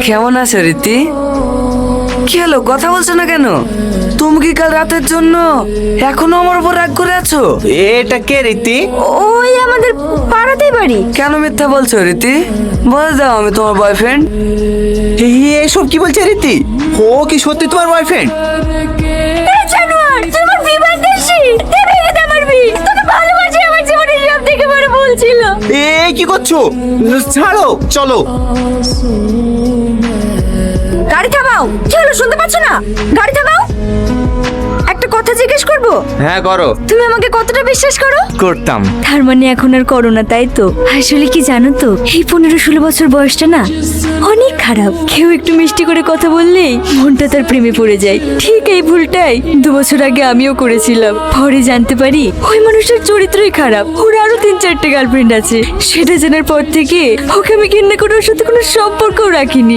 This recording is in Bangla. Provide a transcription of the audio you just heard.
কেমন আছো রীতি? কি হলো, কথা বলছো না কেন? তুমি কি কাল রাতের জন্য এখনো আমার উপর রাগ করে আছো? এটা কে রীতি? ওই আমাদের পাড়াতেই বাড়ি। কেন মিথ্যা বলছো রীতি? বলে দাও আমি তোমার বয়ফ্রেন্ড। এসব কি বলছে রীতি? ও কি সত্যি তোমার বয়ফ্রেন্ড? এই জানোয়ার, তুই আমার বিবাহ দেশি, তুই ভেঙে দে আমার বিয়ে। তোকে ভালোবাসি, আমার জীবনের সব থেকে বড় ভুল ছিল। কি করছো? ছাড়ো, চলো। গাড়ি থামাও। কি হলো, শুনতে পাচ্ছ না? গাড়ি থামাও। একটা কথা জিজ্ঞেস করবো? হ্যাঁ করো। তুমি আমাকে কতটা বিশ্বাস করো? করতাম। তার মানে এখন আর করো না, তাই তো? আসলে কি জানো তো, এই 15-16 বছর বয়সটা না অনেক খারাপ। কেউ একটু মিষ্টি করে কথা বললেই মনটা তার প্রেমে পড়ে যায়। ঠিক এই ভুলটাই 2 বছর আগে আমিও করেছিলাম। পরে জানতে পারি ওই মানুষটার চরিত্রই খারাপ। ওর আরো 3-4টে গার্লফ্রেন্ড আছে। সেটা জানার পর থেকে ওকে আমি ঘৃণা করে ওর সাথে কোনো সম্পর্কও রাখিনি।